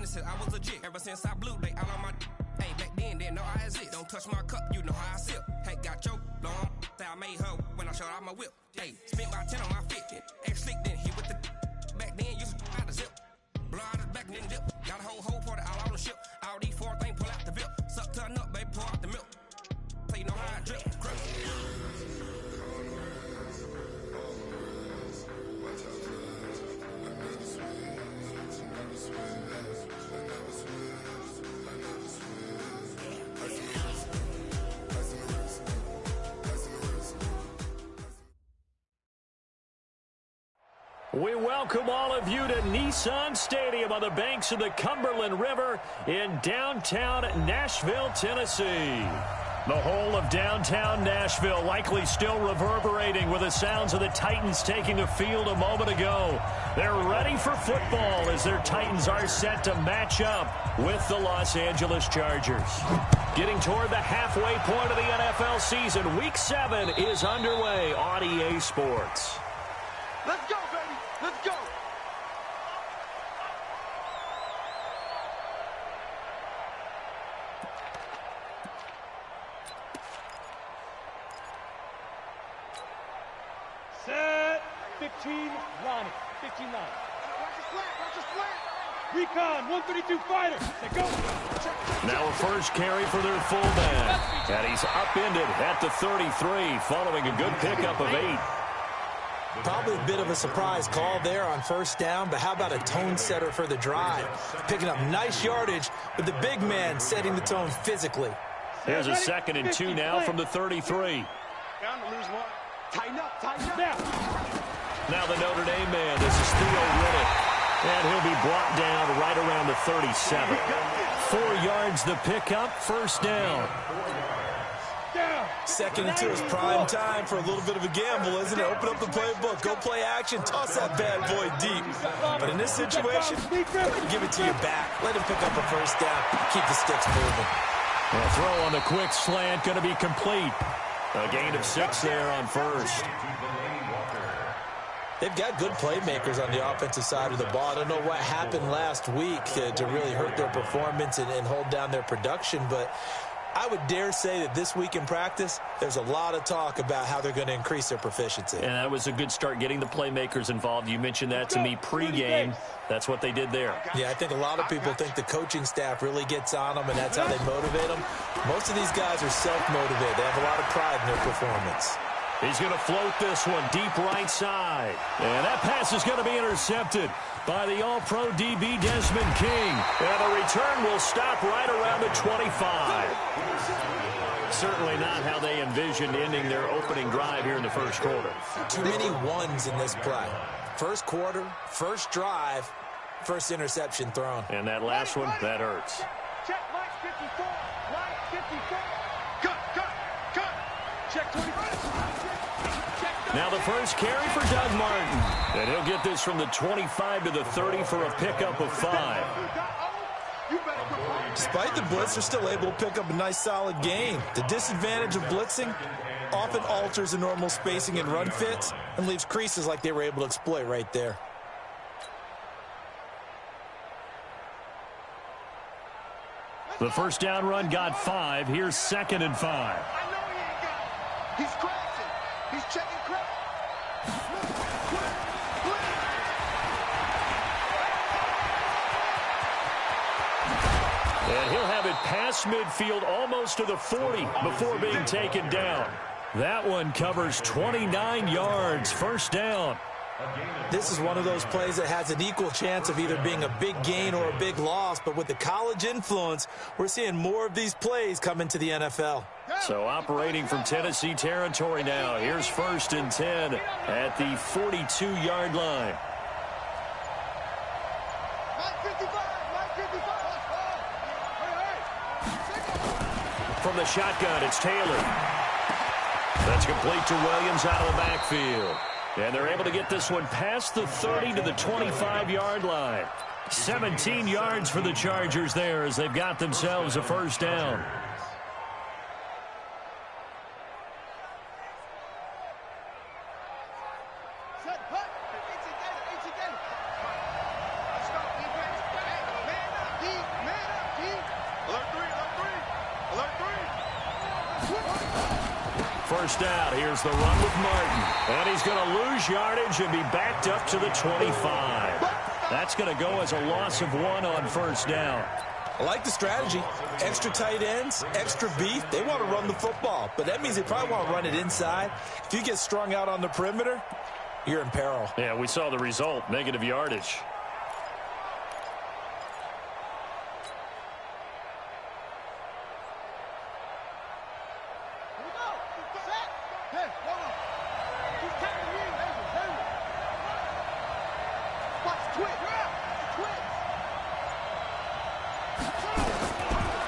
money since I was legit. Ever since I blew, they all on my hey, back then, didn't know I exist. Don't touch my cup, you know how I sip. Hey, got your long, say I made her when I showed out my whip. Hey, spent my 10 on my fit. Ex-slick, then hit with the back then, used to out the zip. Blow out his back, then dip. Got a whole party all on the ship. All these four things, pull out the VIP. Suck, turn up, baby, pour out the milk. So you know how I drip. We welcome all of you to Nissan Stadium on the banks of the Cumberland River in downtown Nashville, Tennessee. The whole of downtown Nashville likely still reverberating with the sounds of the Titans taking the field a moment ago. They're ready for football as their Titans are set to match up with the Los Angeles Chargers. Getting toward the halfway point of the NFL season, Week 7 is underway on EA Sports. Let's go, baby. Let's go. Set. 15, Ronnie. 15 line. Watch your flat. Watch your flat. Recon, 132 fighter. Say go. Now a first carry for their fullback. And he's upended at the 33 following a good pickup of 8. Probably a bit of a surprise call there on first down, but how about a tone setter for the drive? Picking up nice yardage, but the big man setting the tone physically. Here's a 2nd and 2 now from the 33. Down to lose one. Tighten up, tighten up. Now the Notre Dame man, this is Theo Riddick. And he'll be brought down right around the 37. 4 yards the pickup, first down. 2nd and 2 is prime time for a little bit of a gamble, isn't it? Open up the playbook, go play action, toss that bad boy deep. But in this situation, give it to you back. Let him pick up a first down. Keep the sticks moving. A throw on the quick slant going to be complete. A gain of 6 there on first. They've got good playmakers on the offensive side of the ball. I don't know what happened last week to really hurt their performance and hold down their production, but I would dare say that this week in practice, there's a lot of talk about how they're going to increase their proficiency. And that was a good start getting the playmakers involved. You mentioned that to me pregame. That's what they did there. Yeah, I think a lot of people think the coaching staff really gets on them, and that's how they motivate them. Most of these guys are self-motivated. They have a lot of pride in their performance. He's going to float this one deep right side. And that pass is going to be intercepted by the All-Pro DB Desmond King. And the return will stop right around the 25. Certainly not how they envisioned ending their opening drive here in the first quarter. Too many ones in this play. First quarter, first drive, first interception thrown. And that last one, that hurts. Check Mike 54. Mike 54. Cut. Check 25. Now the first carry for Doug Martin. And he'll get this from the 25 to the 30 for a pickup of 5. Despite the blitz, they're still able to pick up a nice solid gain. The disadvantage of blitzing often alters the normal spacing and run fits and leaves creases like they were able to exploit right there. The first down run got 5. Here's 2nd and 5. I know he ain't got it. He's crashing. He's checking crash. And he'll have it past midfield almost to the 40 before being taken down. That one covers 29 yards, first down. This is one of those plays that has an equal chance of either being a big gain or a big loss, but with the college influence, we're seeing more of these plays come into the NFL. So operating from Tennessee territory now. Here's 1st and 10 at the 42-yard line. From the shotgun, it's Taylor. That's complete to Williams out of the backfield. And they're able to get this one past the 30 to the 25-yard line. 17 yards for the Chargers there as they've got themselves a first down. first down. Here's the run with Martin. And he's going to lose yardage and be backed up to the 25. That's going to go as a loss of 1 on first down. I like the strategy. Extra tight ends, extra beef. They want to run the football, but that means they probably want to run it inside. If you get strung out on the perimeter, you're in peril. Yeah, we saw the result, negative yardage.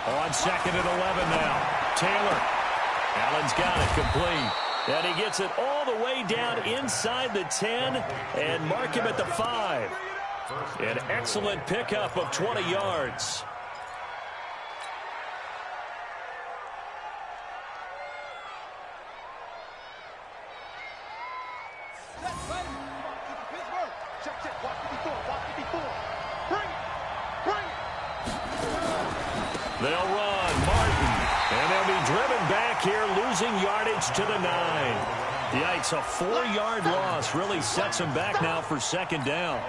On 2nd and 11 now. Taylor. Allen's got it complete. And he gets it all the way down inside the 10 and mark him at the 5. An excellent pickup of 20 yards. They'll run. Martin. And they'll be driven back here, losing yardage to the 9. Yikes, a 4-yard loss really sets them back now for 2nd down.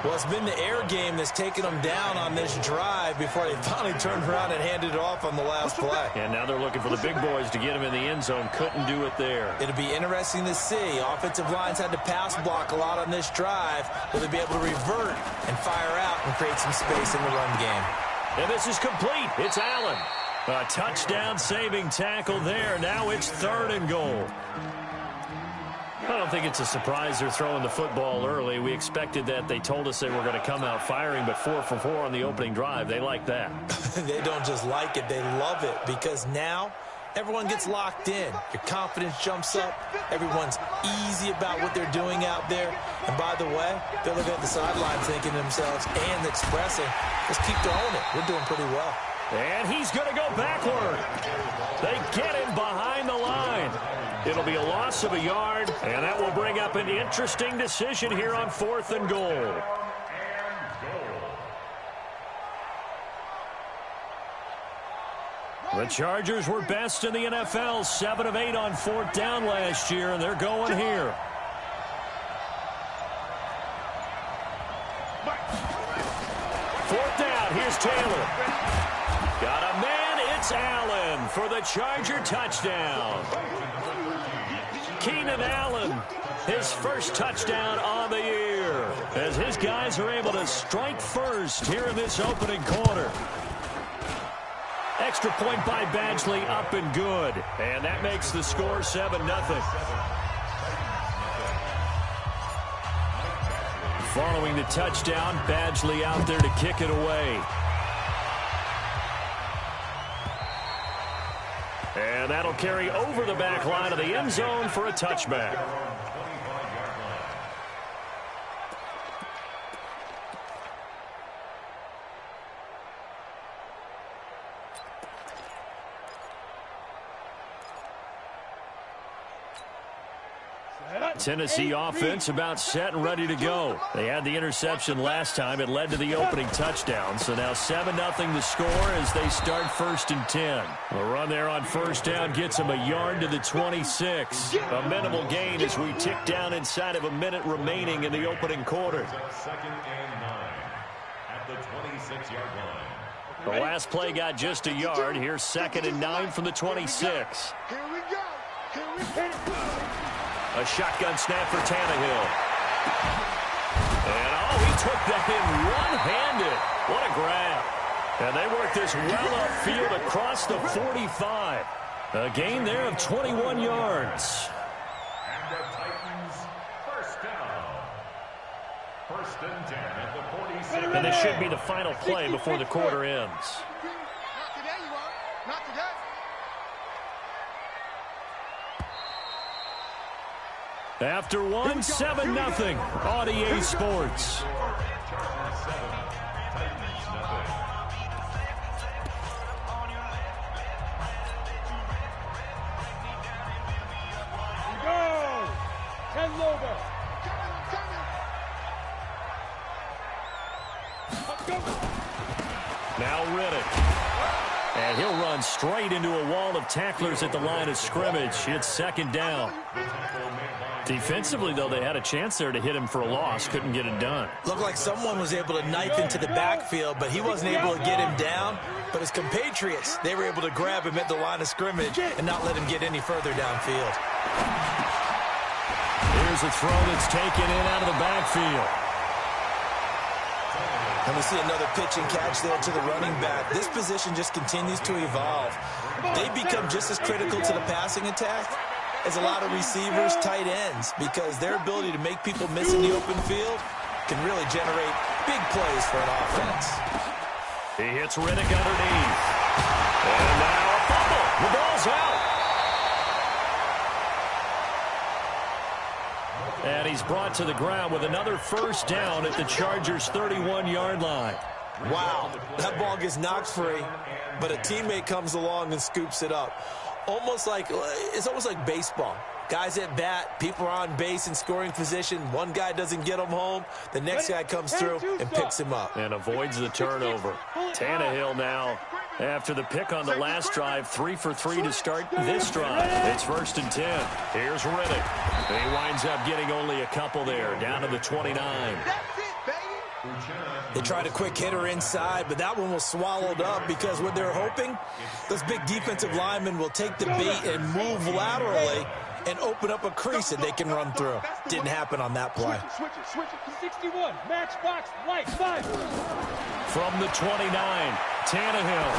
Well, it's been the air game that's taken them down on this drive before they finally turned around and handed it off on the last play. And now they're looking for the big boys to get him in the end zone. Couldn't do it there. It'll be interesting to see. Offensive lines had to pass block a lot on this drive. Will they be able to revert and fire out and create some space in the run game? And this is complete. It's Allen. A touchdown-saving tackle there. Now it's 3rd and goal. I don't think it's a surprise they're throwing the football early. We expected that. They told us they were going to come out firing, but 4 for 4 on the opening drive. They like that. They don't just like it. They love it because now everyone gets locked in. Your confidence jumps up. Everyone's easy about what they're doing out there. And by the way, they're looking at the sideline thinking to themselves and expressing, let's keep throwing it. We're doing pretty well. And he's going to go backward. They get him behind the line. It'll be a loss of a yard, and that will bring up an interesting decision here on 4th and goal. The Chargers were best in the NFL, 7 of 8 on 4th down last year, and they're going here. Fourth down, here's Taylor. Got a man, it's Allen for the Charger touchdown. Keenan Allen, his first touchdown on the year, as his guys are able to strike first here in this opening quarter. Extra point by Badgley, up and good. And that makes the score 7-0. Following the touchdown, Badgley out there to kick it away. And that'll carry over the back line of the end zone for a touchback. Tennessee offense about set and ready to go. They had the interception last time. It led to the opening touchdown. So now 7-0 the score as they start 1st and 10. The run there on first down gets them a yard to the 26. A minimal gain as we tick down inside of a minute remaining in the opening quarter. 2nd and 9 at the 26-yard line. The last play got just a yard. Here's 2nd and 9 from the 26. Here we go. Here we go. A shotgun snap for Tannehill. And, oh, he took that in one-handed. What a grab. And they work this well upfield across the 45. A gain there of 21 yards. And the Titans, first down. 1st and 10 at the 46. And this should be the final play before the quarter ends. Not today, you are. Not today. After one, 7-0 on EA Sports. Go! 10 logo. Now Riddick. And he'll run straight into a wall of tacklers at the line of scrimmage. It's second down. Defensively, though, they had a chance there to hit him for a loss. Couldn't get it done. Looked like someone was able to knife into the backfield, but he wasn't able to get him down. But his compatriots, they were able to grab him at the line of scrimmage and not let him get any further downfield. Here's a throw that's taken in out of the backfield. And we see another pitch and catch there to the running back. This position just continues to evolve. They become just as critical to the passing attack as a lot of receivers, tight ends, because their ability to make people miss in the open field can really generate big plays for an offense. He hits Riddick underneath. And now a fumble. The ball's out. And he's brought to the ground with another first down at the Chargers' 31-yard line. Wow, that ball gets knocked free, but a teammate comes along and scoops it up. It's almost like baseball. Guys at bat, people are on base in scoring position. One guy doesn't get him home. The next guy comes through and picks him up. And avoids the turnover. Tannehill now, after the pick on the last drive, 3 for 3 to start this drive. It's 1st and 10. Here's Riddick. He winds up getting only a couple there, down to the 29. They tried a quick hitter inside, but that one was swallowed up because what they're hoping, those big defensive linemen will take the bait and move laterally and open up a crease that they can run through. Didn't happen on that play. Switch it. 61, matchbox, light, 5. From the 29, Tannehill.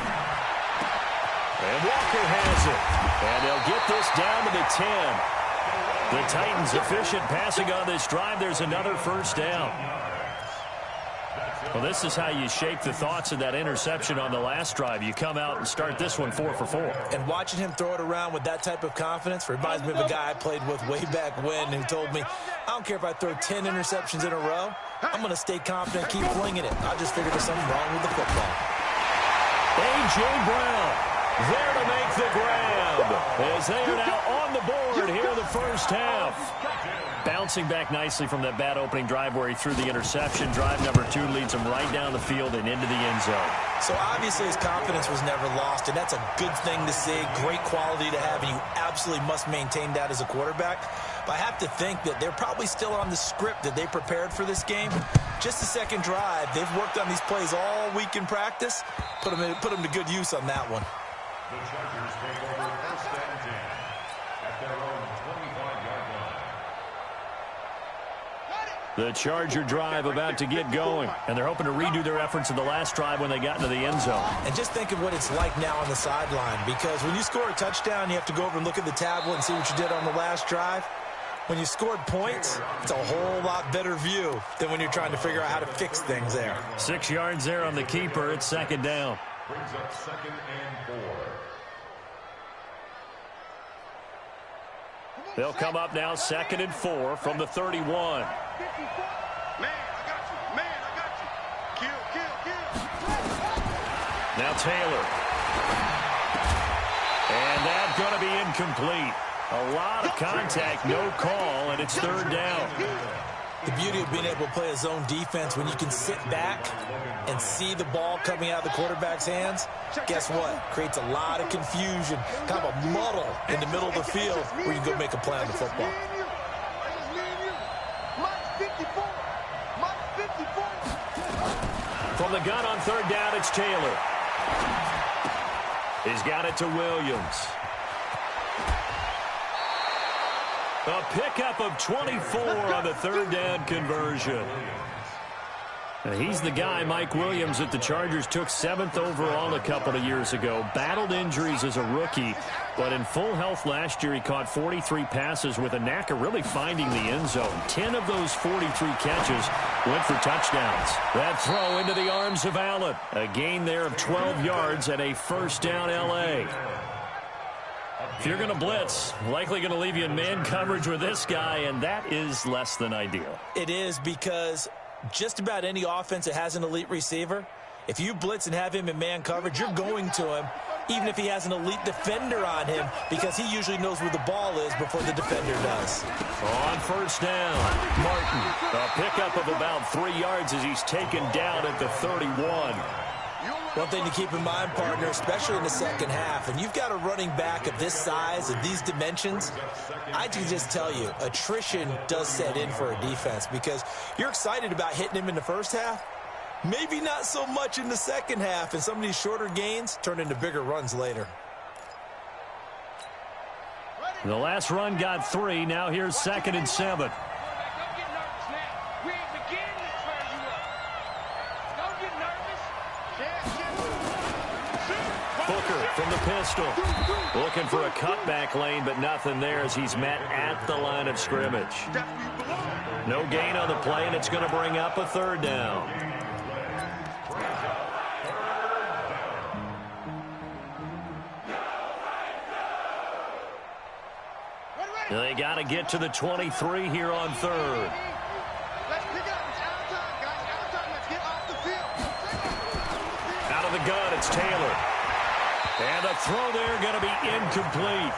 And Walker has it. And they'll get this down to the 10. The Titans efficient passing on this drive. There's another first down. Well, this is how you shake the thoughts of that interception on the last drive. You come out and start this one 4 for 4. And watching him throw it around with that type of confidence reminds me of a guy I played with way back when who told me, I don't care if I throw 10 interceptions in a row, I'm going to stay confident, keep flinging it. I just figured there's something wrong with the football. A.J. Brown there to make the grab as they are now on the board here in the first half. Bouncing back nicely from that bad opening drive where he threw the interception. Drive number 2 leads him right down the field and into the end zone. So obviously his confidence was never lost, and that's a good thing to see, great quality to have, and you absolutely must maintain that as a quarterback. But I have to think that they're probably still on the script that they prepared for this game. Just the second drive, they've worked on these plays all week in practice. Put them to good use on that one. The Chargers take over 1st and 10 at their own 25-yard line. The Charger drive about to get going, and they're hoping to redo their efforts in the last drive when they got into the end zone. And just think of what it's like now on the sideline, because when you score a touchdown, you have to go over and look at the tablet and see what you did on the last drive. When you scored points, it's a whole lot better view than when you're trying to figure out how to fix things there. 6 yards there on the keeper. It's second down. Brings up 2nd and 4. They'll come up now 2nd and 4 from the 31. Man, I got you. Kill. Now Taylor. And that's going to be incomplete. A lot of contact, no call, and it's 3rd down. The beauty of being able to play a zone defense when you can sit back and see the ball coming out of the quarterback's hands, guess what? Creates a lot of confusion, kind of a muddle in the middle of the field where you can go make a play on the football. From the gun on 3rd down, it's Taylor. He's got it to Williams. A pickup of 24 on the 3rd down conversion. And he's the guy, Mike Williams, that the Chargers took 7th overall a couple of years ago. Battled injuries as a rookie, but in full health last year, he caught 43 passes with a knack of really finding the end zone. 10 of those 43 catches went for touchdowns. That throw into the arms of Allen. A gain there of 12 yards and a first down L.A. If you're going to blitz, likely going to leave you in man coverage with this guy, and that is less than ideal. It is, because just about any offense that has an elite receiver, if you blitz and have him in man coverage, you're going to him, even if he has an elite defender on him, because he usually knows where the ball is before the defender does. On first down, Martin. A pickup of about 3 yards as he's taken down at the 31. One thing to keep in mind, partner, especially in the second half, and you've got a running back of this size, of these dimensions, I can just tell you, attrition does set in for a defense because you're excited about hitting him in the first half, maybe not so much in the second half, and some of these shorter gains turn into bigger runs later. The last run got 3. Now here's 2nd and 7. Booker from the pistol. Looking for a cutback lane, but nothing there as he's met at the line of scrimmage. No gain on the play, and it's going to bring up a 3rd down. They got to get to the 23 here on 3rd. Let's pick it up. It's out of time, guys. Out of time. Let's get off the field. Out of the gun, it's Taylor. And the throw there going to be incomplete.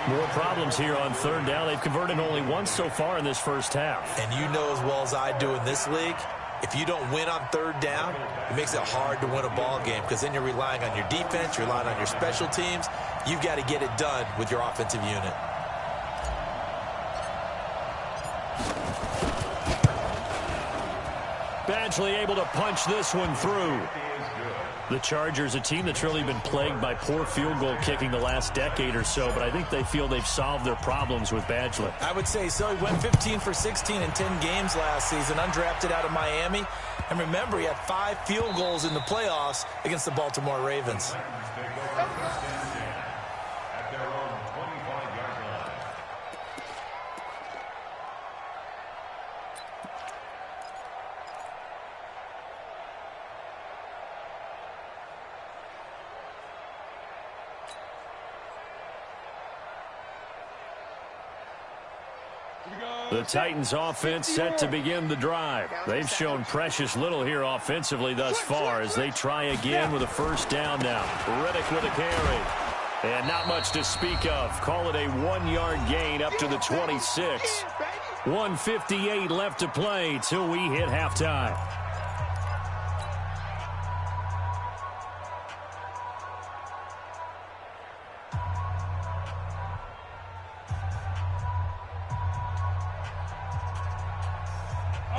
More problems here on 3rd down. They've converted only once so far in this first half. And you know as well as I do in this league, if you don't win on 3rd down, it makes it hard to win a ball game because then you're relying on your defense, you're relying on your special teams. You've got to get it done with your offensive unit. Badgley able to punch this one through. The Chargers, a team that's really been plagued by poor field goal kicking the last decade or so, but I think they feel they've solved their problems with Badgley. I would say so. He went 15 for 16 in 10 games last season, undrafted out of Miami. And remember, he had 5 field goals in the playoffs against the Baltimore Ravens. The Titans offense set to begin the drive. They've shown precious little here offensively thus far as they try again with a 1st down now. Riddick with a carry. And not much to speak of. Call it a 1-yard gain up to the 26. 1:58 left to play till we hit halftime.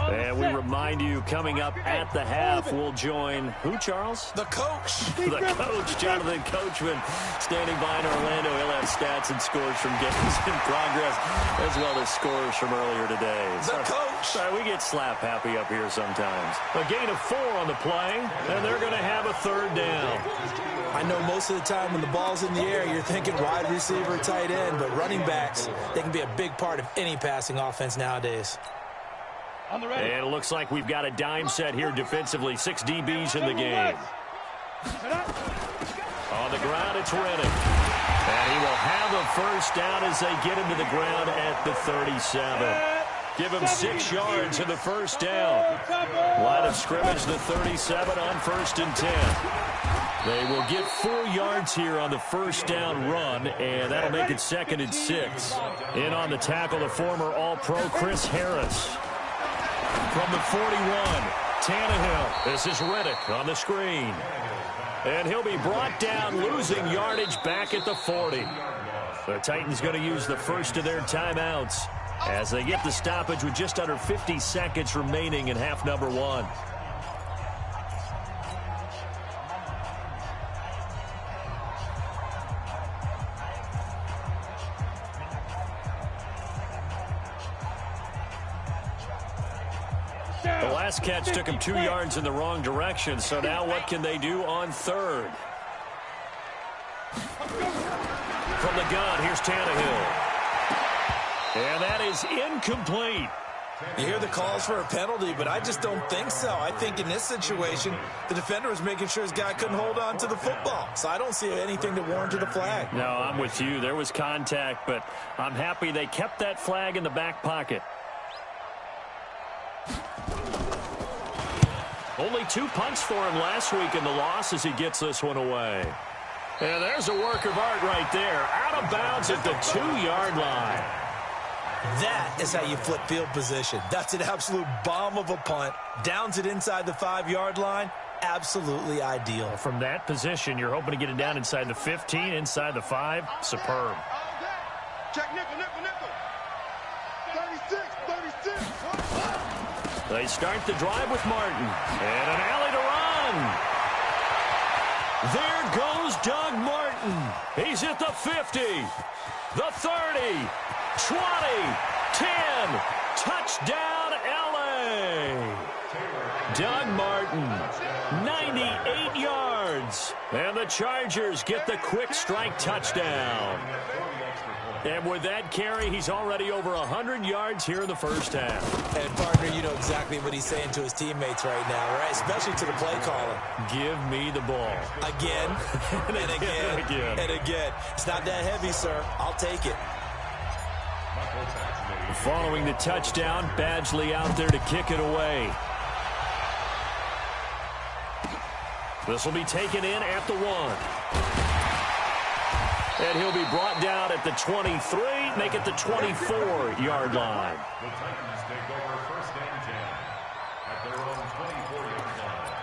And we remind you, coming up at the half, we'll join who, Charles? The coach. The coach, Jonathan Coachman, standing by in Orlando. He'll have stats and scores from games in progress, as well as scores from earlier today. The coach. Sorry, we get slap happy up here sometimes. A gain of 4 on the play, and they're going to have a 3rd down. I know most of the time when the ball's in the air, you're thinking wide receiver, tight end, but running backs, they can be a big part of any passing offense nowadays. And it looks like we've got a dime set here defensively. 6 DBs in the game. On the ground, it's Riddick. And he will have a 1st down as they get him to the ground at the 37. Give him 6 yards in the 1st down. Line of scrimmage, the 37 on 1st and 10. They will get 4 yards here on the 1st down run, and that'll make it 2nd and 6. In on the tackle, the former All-Pro Chris Harris. From the 41, Tannehill. This is Riddick on the screen. And he'll be brought down, losing yardage back at the 40. The Titans going to use the first of their timeouts as they get the stoppage with just under 50 seconds remaining in half number 1. The last catch took him 2 yards in the wrong direction, so now what can they do on 3rd? From the gun, here's Tannehill. And that is incomplete. You hear the calls for a penalty, but I just don't think so. I think in this situation, the defender was making sure his guy couldn't hold on to the football. So I don't see anything to warrant the flag. No, I'm with you. There was contact, but I'm happy they kept that flag in the back pocket. Only 2 punts for him last week in the loss as he gets this one away. And there's a work of art right there. Out of bounds at the 2-yard line. That is how you flip field position. That's an absolute bomb of a punt. Downs it inside the 5-yard line. absolutely ideal. From that position, you're hoping to get it down inside the 15, inside the 5. Superb. Check nickel. 36. They start the drive with Martin. And an alley to run. There goes Doug Martin. He's at the 50, the 30, 20, 10. Touchdown, L.A. Doug Martin, 98 yards. And the Chargers get the quick strike touchdown. And with that carry, he's already over 100 yards here in the first half. And, partner, you know exactly what he's saying to his teammates right now, right? Especially to the play caller. Give me the ball. Again, and again, and again. It's not that heavy, sir. I'll take it. Following the touchdown, Badgley out there to kick it away. This will be taken in at the 1. And he'll be brought down at the 23, make it the 24-yard line. The Titans take over first and 10 at their own 24-yard line.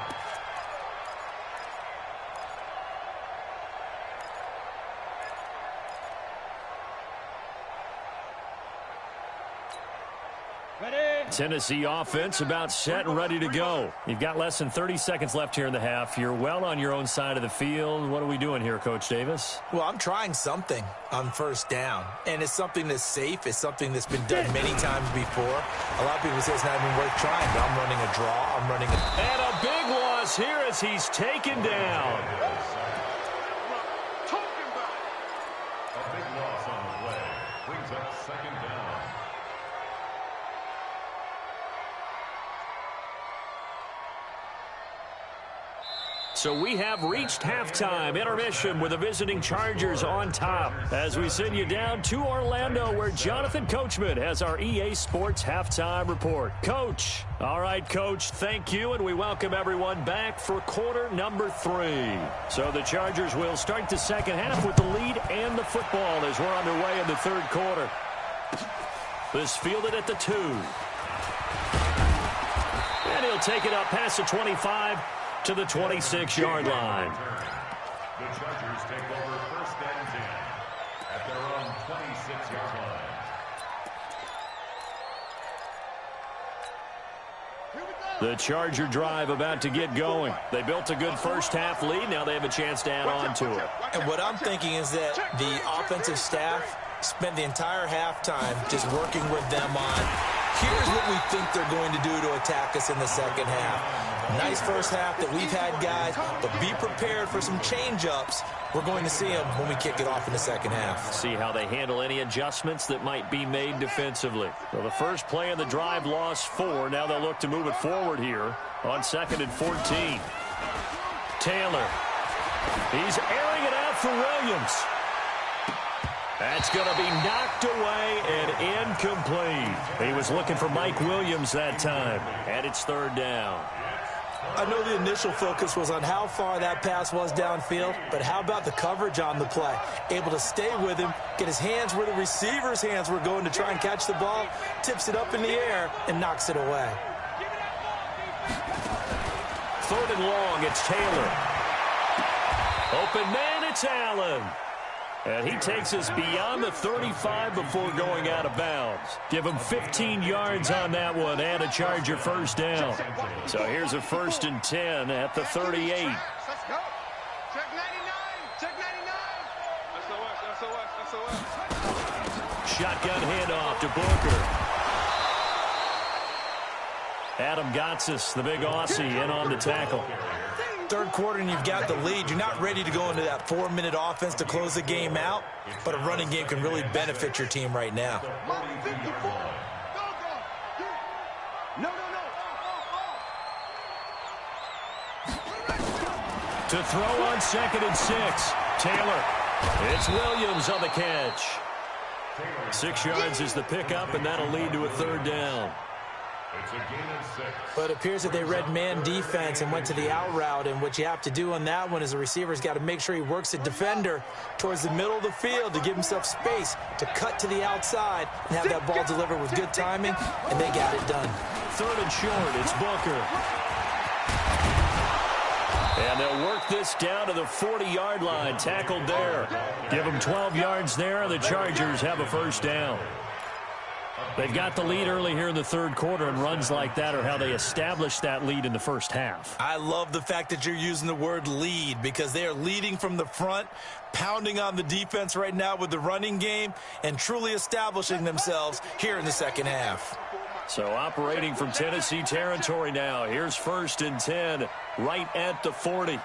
Ready? Tennessee offense about set and ready to go. You've got less than 30 seconds left here in the half. You're well on your own side of the field. What are we doing here, Coach Davis? Well, I'm trying something on first down, and it's something that's safe. It's something that's been done many times before. A lot of people say it's not even worth trying, but I'm running a draw. I'm running a... And a big loss here as he's taken down. A big loss on the play brings up second down. So we have reached halftime. Intermission with the visiting Chargers on top as we send you down to Orlando where Jonathan Coachman has our EA Sports halftime report. Coach. All right, Coach, thank you, and we welcome everyone back for quarter number 3. So the Chargers will start the second half with the lead and the football as we're underway in the third quarter. This fielded at the 2. And he'll take it up past the 25 to the 26-yard line. The Chargers take over first and 10 at their own 26-yard line. The Charger drive about to get going. They built a good first half lead. Now they have a chance to add on to it. And what I'm thinking is that the offensive staff spent the entire halftime just working with them on, here's what we think they're going to do to attack us in the second half. Nice first half that we've had, guys, but be prepared for some change-ups. We're going to see them when we kick it off in the second half. See how they handle any adjustments that might be made defensively. So the first play of the drive lost 4. Now they'll look to move it forward here on 2nd and 14. Taylor. He's airing it out for Williams. That's going to be knocked away and incomplete. He was looking for Mike Williams that time, and it's third down. I know the initial focus was on how far that pass was downfield, but how about the coverage on the play? Able to stay with him, get his hands where the receiver's hands were going to try and catch the ball, tips it up in the air, and knocks it away. Third and long, it's Taylor. Open man, it's Allen. And he takes us beyond the 35 before going out of bounds. Give him 15 yards on that one and a Charger first down. So here's a 1st and 10 at the 38. Let's go. Check 99. Check 99. SOS. Shotgun handoff to Booker. Adam Gotsis, the big Aussie, in on the tackle. Third quarter and you've got the lead. You're not ready to go into that 4-minute offense to close the game out, but a running game can really benefit your team right now. To throw on 2nd and 6. Taylor. It's Williams on the catch. 6 yards is the pickup, and that'll lead to a third down. It's a gain of 6. But it appears that they read man defense and went to the out route, and what you have to do on that one is the receiver's got to make sure he works the defender towards the middle of the field to give himself space to cut to the outside and have that ball delivered with good timing, and they got it done. Third and short, it's Booker. And they'll work this down to the 40-yard line. Tackled there. Give them 12 yards there. The Chargers have a first down. They've got the lead early here in the third quarter, and runs like that are how they established that lead in the first half. I love the fact that you're using the word lead because they are leading from the front, pounding on the defense right now with the running game, and truly establishing themselves here in the second half. So operating from Tennessee territory now. Here's 1st and 10 right at the 40.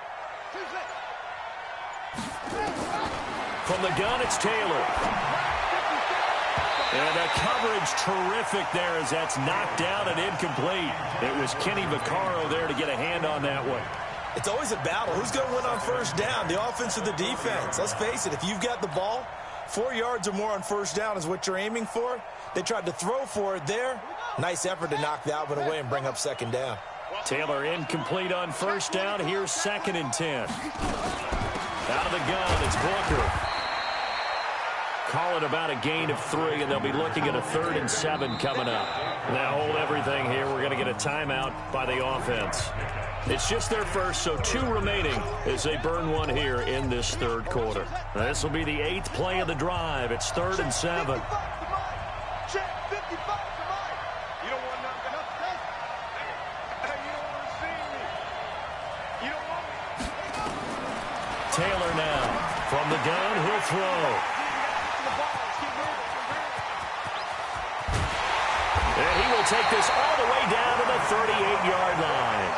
From the gun, it's Taylor. And the coverage terrific there as that's knocked down and incomplete. It was Kenny Vaccaro there to get a hand on that one. It's always a battle. Who's going to win on first down, the offense or the defense? Let's face it, if you've got the ball, 4 yards or more on first down is what you're aiming for. They tried to throw for it there. Nice effort to knock that one away and bring up second down. Taylor incomplete on first down. Here's 2nd and 10. Out of the gun, it's Booker. Call it about a gain of 3, and they'll be looking at a 3rd and 7 coming up. Now hold everything here. We're going to get a timeout by the offense. It's just their first, so 2 remaining as they burn one here in this third quarter. This will be the 8th play of the drive. It's 3rd and 7. Taylor now from the gun, he'll throw. And he will take this all the way down to the 38-yard line.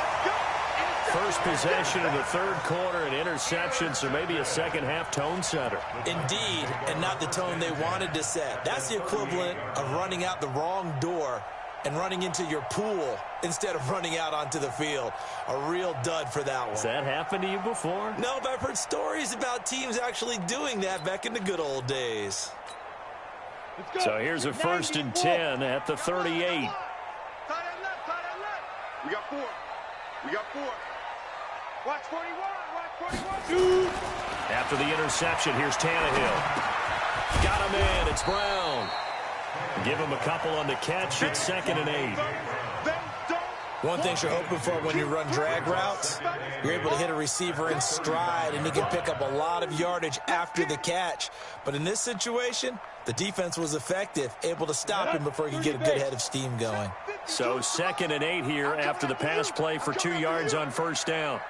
First possession of the third quarter, an interception, so maybe a second-half tone setter. Indeed, and not the tone they wanted to set. That's the equivalent of running out the wrong door and running into your pool instead of running out onto the field. A real dud for that one. Has that happened to you before? No, but I've heard stories about teams actually doing that back in the good old days. So here's a 1st and 10 at the 38. We got 4. We got 4. Watch 41. Watch 41. After the interception, here's Tannehill. Got him in. It's Brown. Give him a couple on the catch. It's 2nd and 8. One thing you're hoping for when you run drag routes, you're able to hit a receiver in stride, and he can pick up a lot of yardage after the catch. But in this situation, the defense was effective, able to stop him before he could get a good head of steam going. So 2nd and 8 here after the pass play for 2 yards on first down.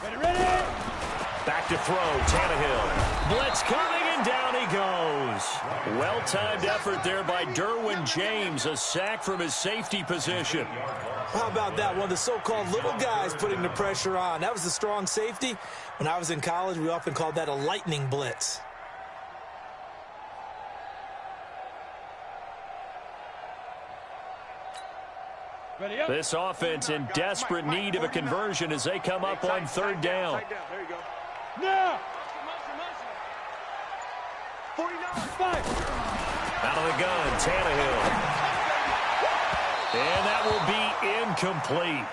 Ready. Back to throw, Tannehill. Blitz coming, and down he goes. Well-timed effort there by Derwin James, a sack from his safety position. How about that? One of the so-called little guys putting the pressure on. That was the strong safety. When I was in college, we often called that a lightning blitz. This offense in desperate need of a conversion as they come up on 3rd down. There you go. Now. 49. Out of the gun, Tannehill. And that will be incomplete.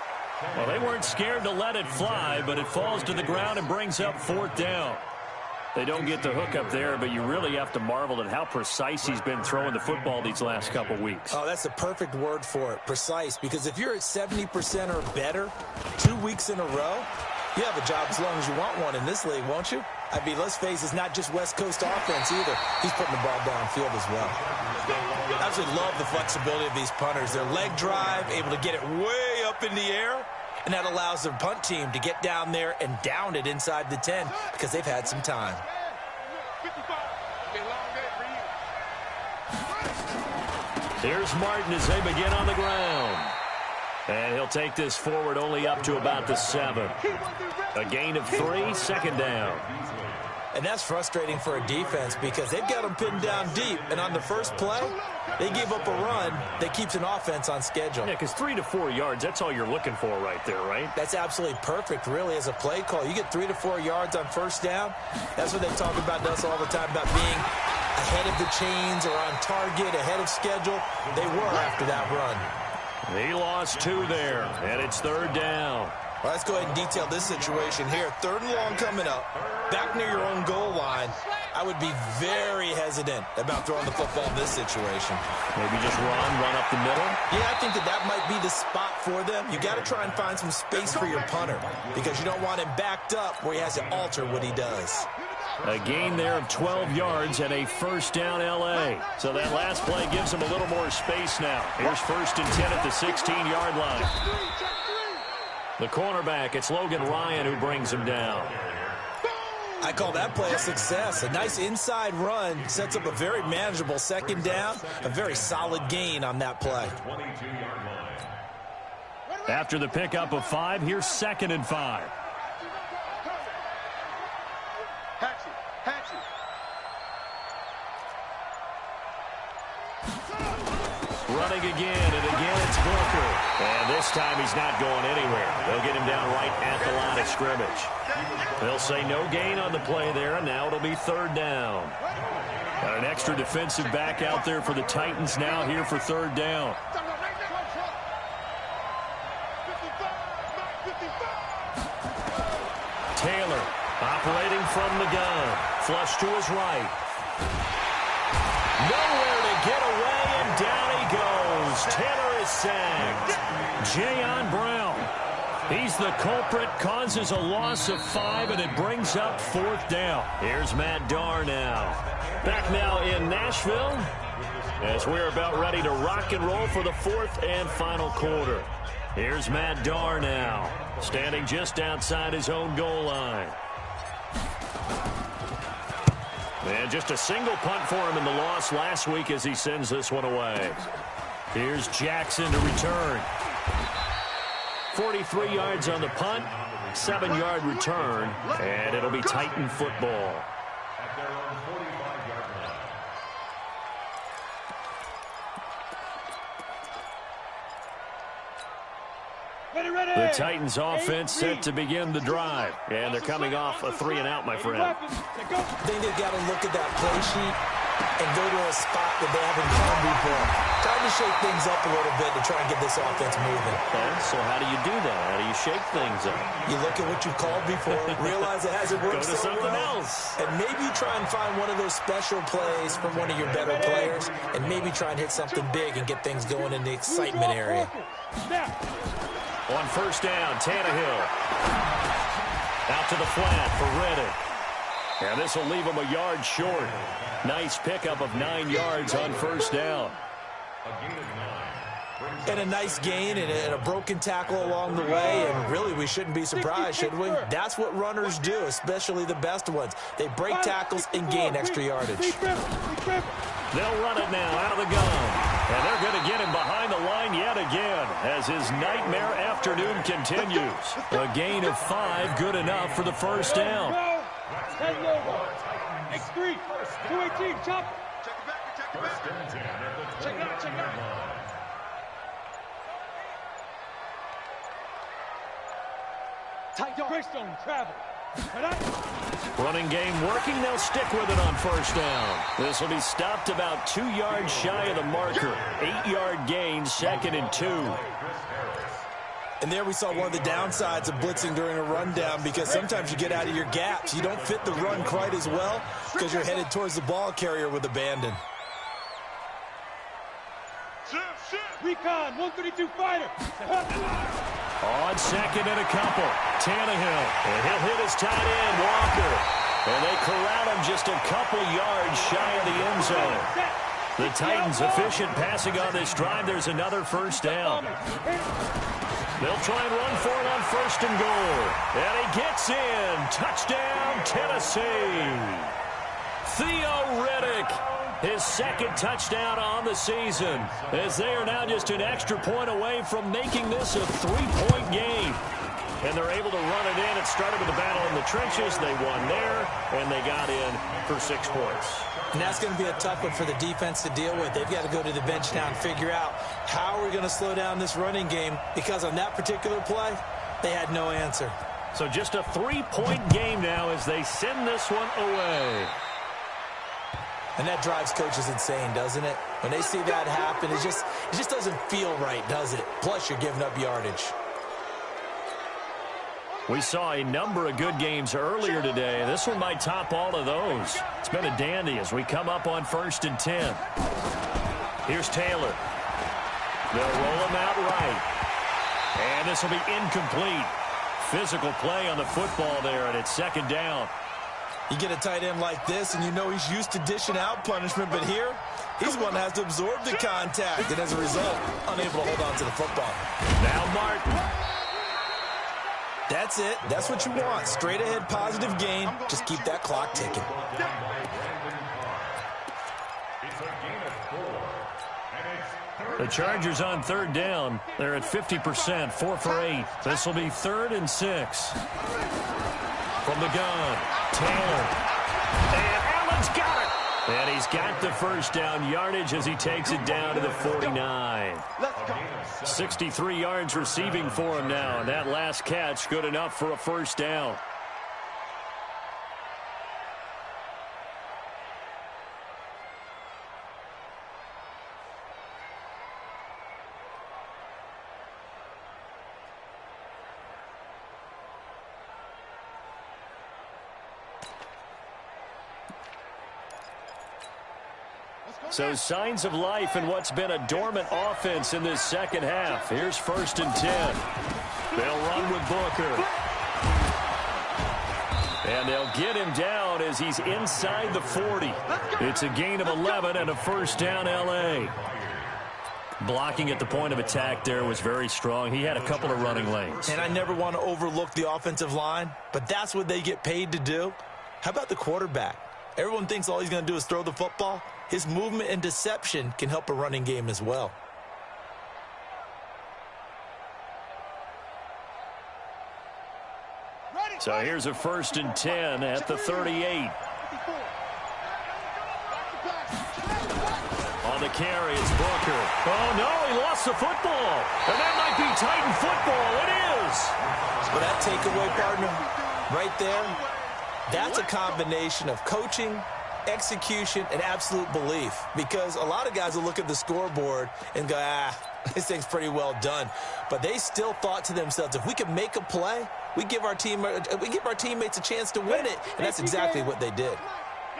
Well, they weren't scared to let it fly, but it falls to the ground and brings up 4th down. They don't get the hook up there, but you really have to marvel at how precise he's been throwing the football these last couple weeks. Oh, that's the perfect word for it, precise, because if you're at 70% or better 2 weeks in a row, you have a job as long as you want one in this league, won't you? I mean, let's face it, it's not just West Coast offense either. He's putting the ball downfield as well. I absolutely love the flexibility of these punters. Their leg drive, able to get it way up in the air, and that allows their punt team to get down there and down it inside the 10 because they've had some time. Here's Martin as they begin on the ground. And he'll take this forward only up to about the 7. A gain of 3, 2nd down. And that's frustrating for a defense because they've got them pinned down deep. And on the first play, they give up a run that keeps an offense on schedule. Yeah, because 3 to 4 yards, that's all you're looking for right there, right? That's absolutely perfect, really, as a play call. You get 3 to 4 yards on first down. That's what they talk about to us all the time, about being ahead of the chains or on target, ahead of schedule. They were after that run. He lost 2 there, and it's 3rd down. Well, let's go ahead and detail this situation here. 3rd and long coming up, back near your own goal line. I would be very hesitant about throwing the football in this situation. Maybe just run up the middle? Yeah, I think that might be the spot for them. You got to try and find some space for your punter because you don't want him backed up where he has to alter what he does. A gain there of 12 yards and a 1st down L.A. So that last play gives him a little more space now. Here's 1st and 10 at the 16-yard line. The cornerback, it's Logan Ryan who brings him down. I call that play a success. A nice inside run sets up a very manageable 2nd down. A very solid gain on that play. After the pickup of 5, here's 2nd and 5. Running again, and again it's Booker. And this time he's not going anywhere. They'll get him down right at the line of scrimmage. They'll say no gain on the play there, and now it'll be 3rd down. Got an extra defensive back out there for the Titans now here for 3rd down. Taylor operating from the gun. Flush to his right. Nowhere to get away, and down he goes. Taylor is sacked. Jayon Brown. He's the culprit, causes a loss of 5, and it brings up 4th down. Here's Matt Darr now. Back now in Nashville as we're about ready to rock and roll for the 4th and final quarter. Here's Matt Darr now, standing just outside his own goal line. And just a single punt for him in the loss last week as he sends this one away. Here's Jackson to return. 43 yards on the punt, 7-yard return, and it'll be Titan football. The Titans offense set to begin the drive, and they're coming off a 3-and-out, my friend. I think they've got to look at that play sheet and go to a spot that they haven't gone before. Trying to shake things up a little bit to try and get this offense moving. Okay, so how do you do that? How do you shake things up? You look at what you've called before, realize it hasn't worked Go to so something well, else. and maybe try and find one of those special plays from one of your better players, and maybe try and hit something big and get things going in the excitement area. On 1st down, Tannehill. Out to the flat for Reddick. And this will leave him a yard short. Nice pickup of 9 yards on 1st down. And a nice gain and a broken tackle along the way, and really we shouldn't be surprised, should we? That's what runners do, especially the best ones. They break tackles and gain extra yardage. They'll run it now out of the gun. And they're going to get him behind the line yet again as his nightmare afternoon continues. A gain of 5, good enough for the 1st down. X3, 218, chop. Check it out. Tight Greystone travel. Running game working. They'll stick with it on 1st down. This will be stopped about 2 yards shy of the marker. 8-yard gain, 2nd and 2. And there we saw one of the downsides of blitzing during a rundown, because sometimes you get out of your gaps. You don't fit the run quite as well because you're headed towards the ball carrier with abandon. Recon, 132 fighter. On 2nd and a couple, Tannehill. And he'll hit his tight end, Walker. And they corral him just a couple yards shy of the end zone. The Titans efficient passing on this drive. There's another 1st down. They'll try and run for it on 1st and goal. And he gets in. Touchdown, Tennessee. Theo Riddick. His 2nd touchdown on the season, as they are now just an extra point away from making this a 3-point game. And they're able to run it in. It started with a battle in the trenches. They won there, and they got in for 6 points. And that's going to be a tough one for the defense to deal with. They've got to go to the bench now and figure out how we're going to slow down this running game, because on that particular play, they had no answer. So just a 3-point game now as they send this one away. And that drives coaches insane, doesn't it? When they see that happen, it just doesn't feel right, does it? Plus, you're giving up yardage. We saw a number of good games earlier today. This one might top all of those. It's been a dandy as we come up on 1st and 10. Here's Taylor. They'll roll him out right. And this will be incomplete. Physical play on the football there, and it's 2nd down. You get a tight end like this, and you know he's used to dishing out punishment, but here, he's the one that has to absorb the contact, and as a result, unable to hold on to the football. Now Martin. That's it. That's what you want. Straight ahead, positive gain. Just keep that clock ticking. The Chargers on 3rd down. They're at 50%, 4 for 8. This will be 3rd and 6. From the gun, Taylor. And Allen's got it. And he's got the 1st down yardage as he takes it down to the 49. 63 yards receiving for him now. And that last catch good enough for a 1st down. So signs of life in what's been a dormant offense in this 2nd half. Here's 1st and 10. They'll run with Booker. And they'll get him down as he's inside the 40. It's a gain of 11 and a 1st down L.A. Blocking at the point of attack there was very strong. He had a couple of running lanes. And I never want to overlook the offensive line, but that's what they get paid to do. How about the quarterback? Everyone thinks all he's going to do is throw the football. His movement and deception can help a running game as well. So here's a 1st and 10 at the 38. On the carry, it's Booker. Oh, no, he lost the football. And that might be Titan football. It is. But that takeaway, partner, right there, that's a combination of coaching, execution, and absolute belief. Because a lot of guys will look at the scoreboard and go, this thing's pretty well done. But they still thought to themselves, if we can make a play, we give our teammates a chance to win it. And that's exactly what they did.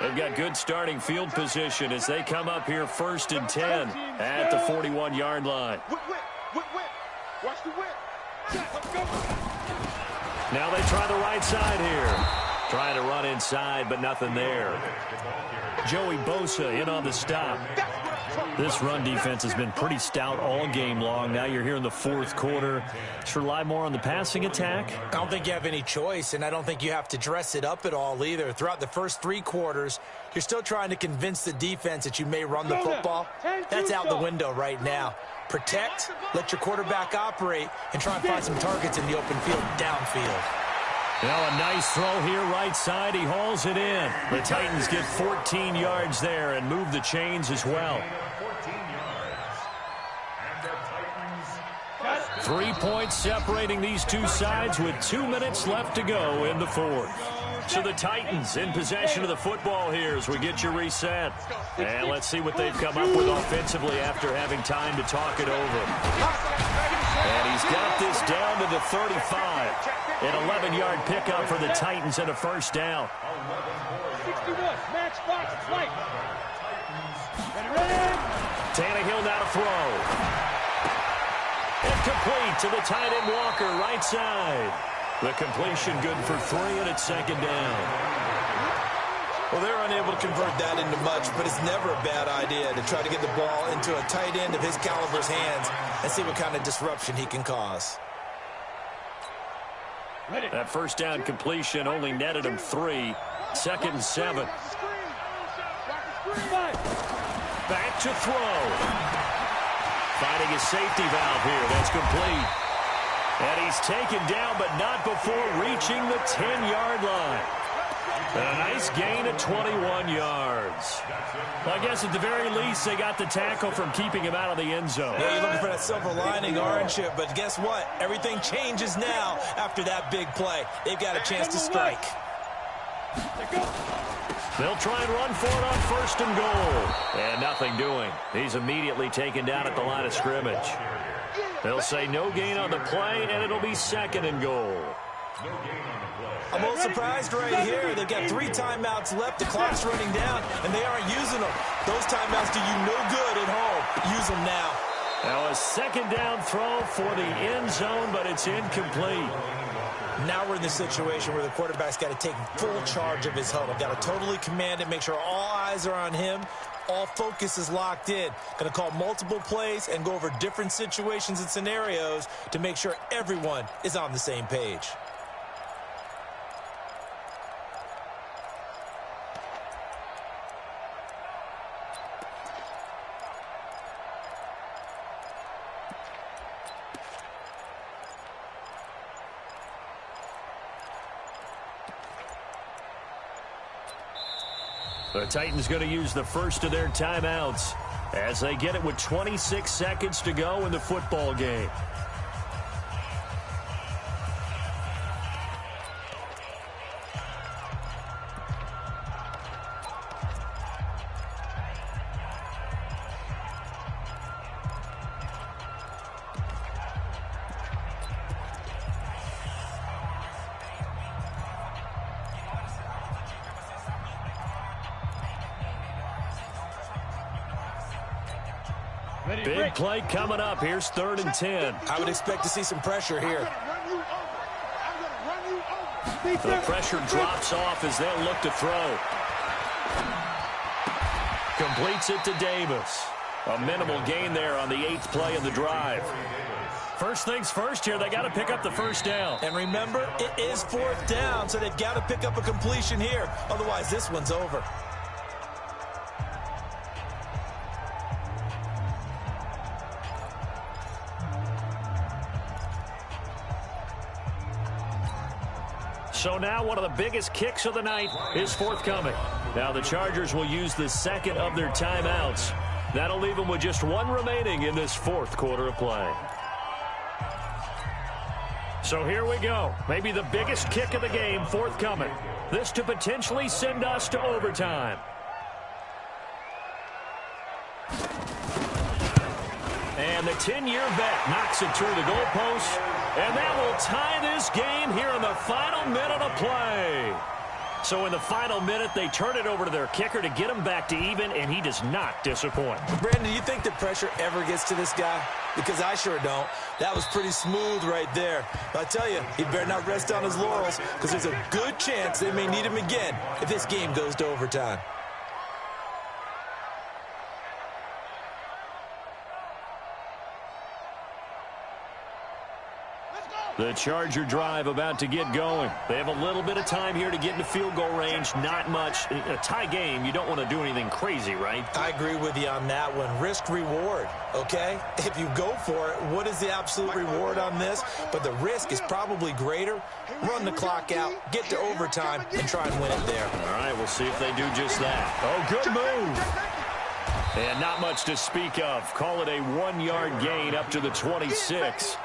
They've got good starting field position as they come up here 1st and 10 at the 41-yard line. Watch the whip. Now they try the right side here. Trying to run inside, but nothing there. Joey Bosa in on the stop. This run defense has been pretty stout all game long. Now you're here in the 4th quarter. Just rely more on the passing attack. I don't think you have any choice, and I don't think you have to dress it up at all either. Throughout the first 3 quarters, you're still trying to convince the defense that you may run the football. That's out the window right now. Protect, let your quarterback operate, and try and find some targets in the open field downfield. Now a nice throw here right side. He hauls it in. The Titans get 14 yards there and move the chains as well. 3 points separating these two sides with 2 minutes left to go in the 4th. So the Titans in possession of the football here as we get you reset. And let's see what they've come up with offensively after having time to talk it over. And he's got this down to the 35. An 11-yard pickup for the Titans and a 1st down. 61, match box, flight. Tannehill now to throw. And complete to the tight end Walker, right side. The completion good for 3, and it's 2nd down. Well, they're unable to convert that into much, but it's never a bad idea to try to get the ball into a tight end of his caliber's hands and see what kind of disruption he can cause. That 1st down completion only netted him 3. 2nd and 7. Back to throw. Finding a safety valve here. That's complete. And he's taken down, but not before reaching the 10-yard line. A nice gain of 21 yards. Well, I guess at the very least, they got the tackle from keeping him out of the end zone. Yeah, you're looking for that silver lining, aren't you? But guess what? Everything changes now after that big play. They've got a chance to strike. They'll try and run for it on 1st and goal. And nothing doing. He's immediately taken down at the line of scrimmage. They'll say no gain on the play, and it'll be 2nd and goal. I'm a little surprised right here. They've got 3 timeouts left. The clock's running down, and they aren't using them. Those timeouts do you no good at home. Use them now. Now a second down throw for the end zone, but it's incomplete. Now we're in the situation where the quarterback's got to take full charge of his huddle. Got to totally command it, make sure all eyes are on him. All focus is locked in. Going to call multiple plays and go over different situations and scenarios to make sure everyone is on the same page. The Titans going to use the first of their timeouts as they get it with 26 seconds to go in the football game. Big play coming up. Here's 3rd and 10. I would expect to see some pressure here. The pressure drops off as they'll look to throw. Completes it to Davis. A minimal gain there on the 8th play of the drive. First things first here, they got to pick up the first down. And remember, it is 4th down, so they've got to pick up a completion here. Otherwise, this one's over. So now one of the biggest kicks of the night is forthcoming. Now the Chargers will use the second of their timeouts. That'll leave them with just 1 remaining in this 4th quarter of play. So here we go. Maybe the biggest kick of the game forthcoming. This to potentially send us to overtime. And the 10-year vet knocks it through the goalpost. And that will tie this game here in the final minute of play. So in the final minute, they turn it over to their kicker to get him back to even, and he does not disappoint. Brandon, do you think the pressure ever gets to this guy? Because I sure don't. That was pretty smooth right there. But I tell you, he better not rest on his laurels, because there's a good chance they may need him again if this game goes to overtime. The Charger drive about to get going. They have a little bit of time here to get into field goal range. Not much. In a tie game, you don't want to do anything crazy, right? I agree with you on that one. Risk reward, okay? If you go for it, what is the absolute reward on this? But the risk is probably greater. Run the clock out, get to overtime, and try and win it there. All right, we'll see if they do just that. Oh, good move. And not much to speak of. Call it a 1-yard gain up to the 26.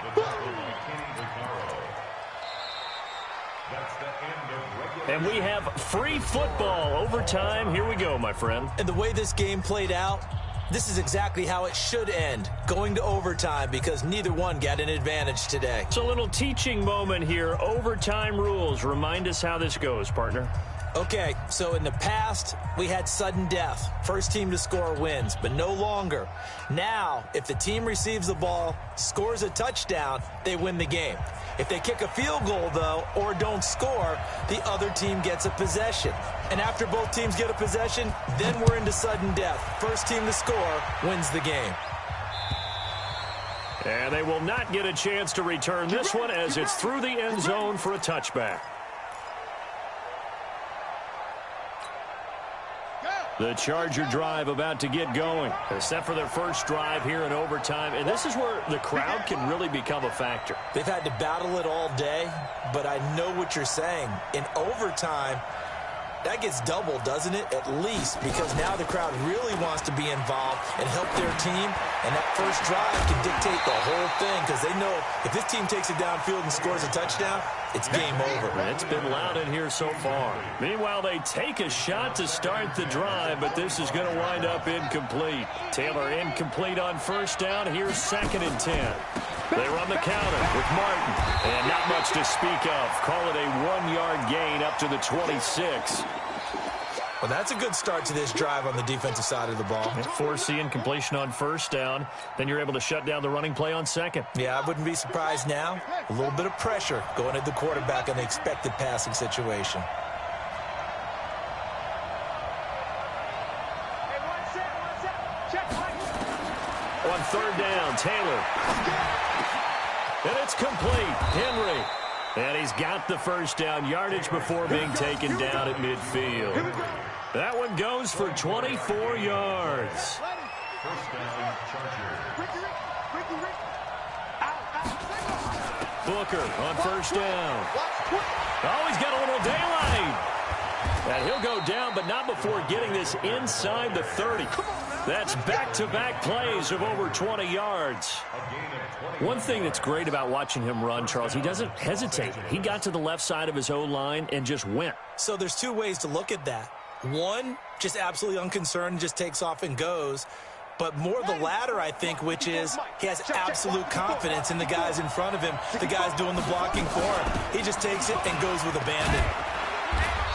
And we have free football overtime. Here we go, my friend. And the way this game played out, this is exactly how it should end, going to overtime, because neither one got an advantage today. It's a little teaching moment here. Overtime rules. Remind us how this goes, partner. Okay, so in the past, we had sudden death. First team to score wins, but no longer. Now, if the team receives the ball, scores a touchdown, they win the game. If they kick a field goal, though, or don't score, the other team gets a possession. And after both teams get a possession, then we're into sudden death. First team to score wins the game. And they will not get a chance to return this one as it's through the end zone for a touchback. The Charger drive about to get going. Except for their first drive here in overtime. And this is where the crowd can really become a factor. They've had to battle it all day, but I know what you're saying. In overtime, that gets doubled, doesn't it? At least, because now the crowd really wants to be involved and help their team. And that first drive can dictate the whole thing, because they know if this team takes it downfield and scores a touchdown, it's game over. It's been loud in here so far. Meanwhile, they take a shot to start the drive, but this is going to wind up incomplete. Taylor incomplete on first down. Here's 2nd and 10. They run the counter with Martin. And not much to speak of. Call it a 1-yard gain up to the 26. Well, that's a good start to this drive on the defensive side of the ball. Forcing completion on first down. Then you're able to shut down the running play on second. Yeah, I wouldn't be surprised now. A little bit of pressure going at the quarterback in the expected passing situation. On third down, Taylor. And it's complete. Henry. And he's got the first down yardage before being taken down at midfield. That one goes for 24 yards. First down, Chargers. Booker on first down. Oh, he's got a little daylight. And he'll go down, but not before getting this inside the 30. That's back-to-back plays of over 20 yards. One thing that's great about watching him run, Charles, he doesn't hesitate. He got to the left side of his O-line and just went. So there's two ways to look at that. One, just absolutely unconcerned, just takes off and goes. But more the latter, I think, which is he has absolute confidence in the guys in front of him, the guys doing the blocking for him. He just takes it and goes with abandon.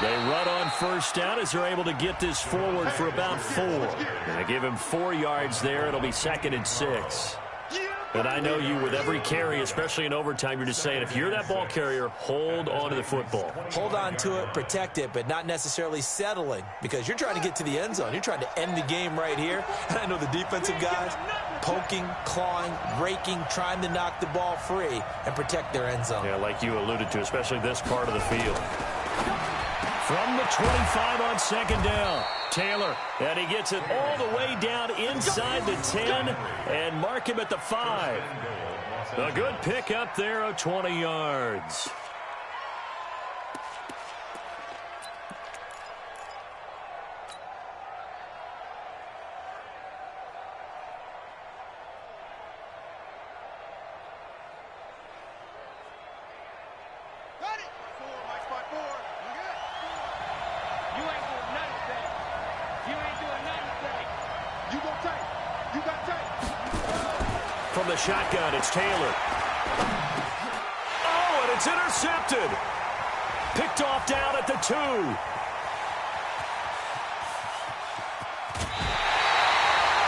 They run on first down as they're able to get this forward for about 4. And they give him 4 yards there. It'll be 2nd and 6. And I know you, with every carry, especially in overtime, you're just saying, if you're that ball carrier, hold on to the football. Hold on to it, protect it, but not necessarily settling, because you're trying to get to the end zone. You're trying to end the game right here. And I know the defensive guys poking, clawing, raking, trying to knock the ball free and protect their end zone. Yeah, like you alluded to, especially this part of the field. From the 25 on second down, Taylor, and he gets it all the way down inside the 10 and mark him at the 5. A good pickup there of 20 yards. From the shotgun, it's Taylor. Oh, and it's intercepted. Picked off down at the 2.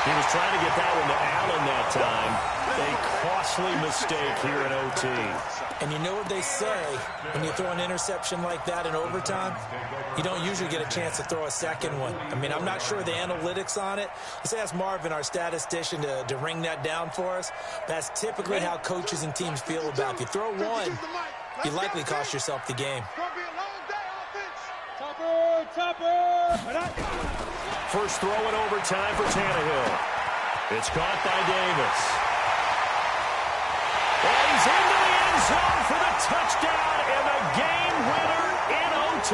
He was trying to get that one to Allen that time. A costly mistake here in OT. And you know what they say, when you throw an interception like that in overtime, you don't usually get a chance to throw a second one. I mean, I'm not sure the analytics on it. Let's ask Marvin, our statistician, to ring that down for us. That's typically how coaches and teams feel about it. If you throw one, you likely cost yourself the game. First throw in overtime for Tannehill. It's caught by Davis. And he's into the end zone for the touchdown and the game winner in OT.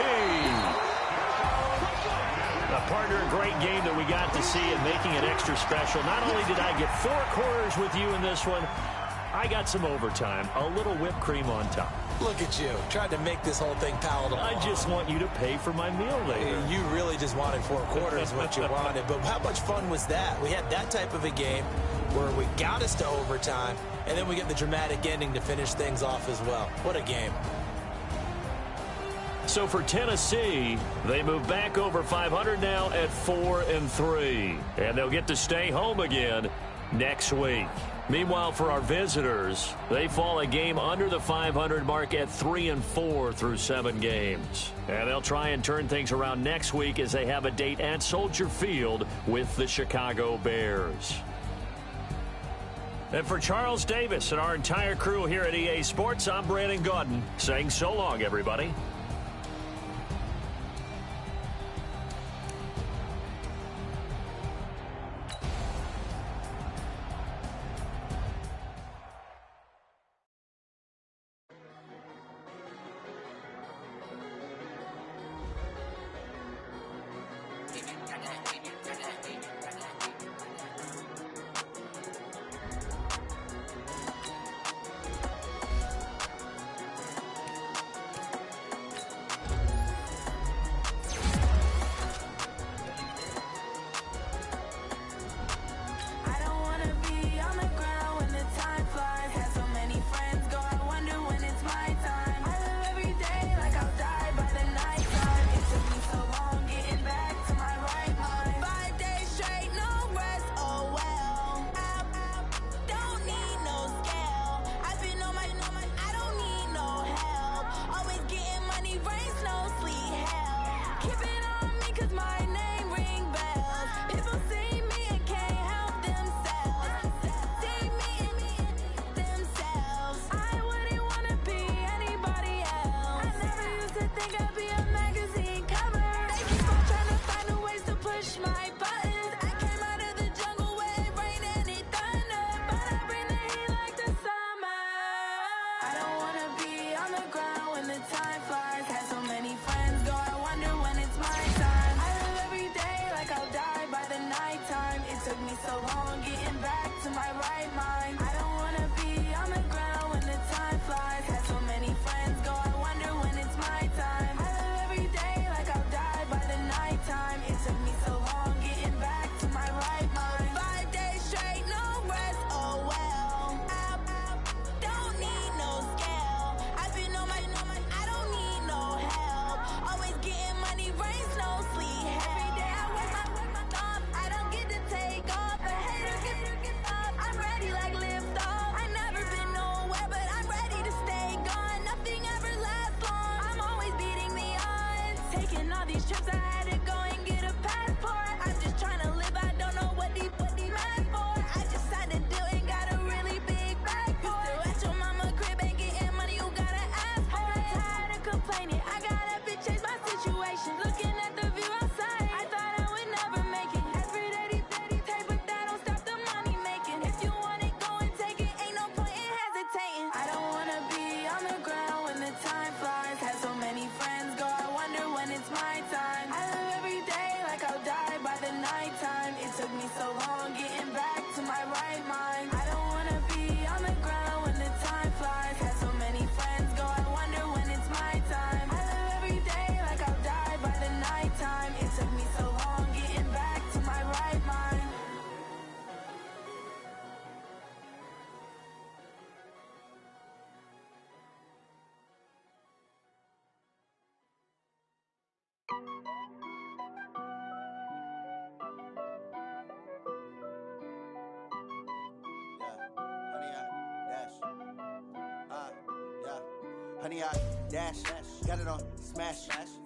Partner, a great game that we got to see and making it extra special. Not only did I get 4 quarters with you in this one, I got some overtime, a little whipped cream on top. Look at you, trying to make this whole thing palatable. I just want you to pay for my meal later. You really just wanted 4 quarters, what you wanted. But how much fun was that? We had that type of a game where we got us to overtime, and then we get the dramatic ending to finish things off as well. What a game. So for Tennessee, they move back over 500 now at 4-3. And they'll get to stay home again next week. Meanwhile, for our visitors, they fall a game under the 500 mark at 3-4 through 7 games. And they'll try and turn things around next week as they have a date at Soldier Field with the Chicago Bears. And for Charles Davis and our entire crew here at EA Sports, I'm Brandon Gaudin saying so long, everybody. Honey, I dash, got it on smash,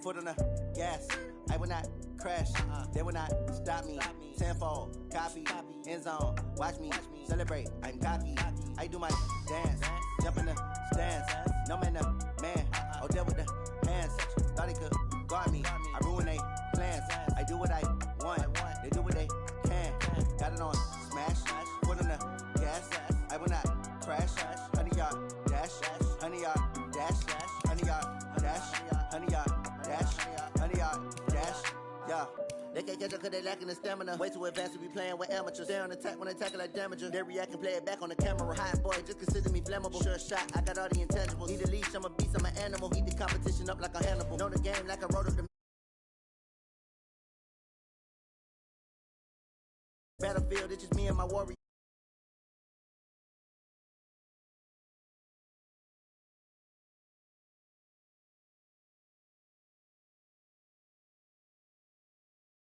foot on the gas. I will not crash, they will not stop me. Tenfold, copy, end zone, watch me celebrate. I'm cocky, I do my dance, jump in the stands. No man, man, oh, there with the hands. Thought he could guard me, I ruin they plans. I do what I want, they do what they can. Got it on smash, foot on the gas. I will not crash, honey, y'all dash, honey, y'all dash, honey, y'all dash, honey, y'all dash, honey, y'all dash, yeah. They can't catch up cause they lacking the stamina. Way too advanced to be playing with amateurs. Stay on attack when they tackle like damager. They react and play it back on the camera. Hot boy, just consider me flammable. Sure shot, I got all the intangibles. Need a leash, I'm a beast, I'm an animal. Eat the competition up like a Hannibal. Know the game like I wrote up the battlefield. It's just me and my warrior.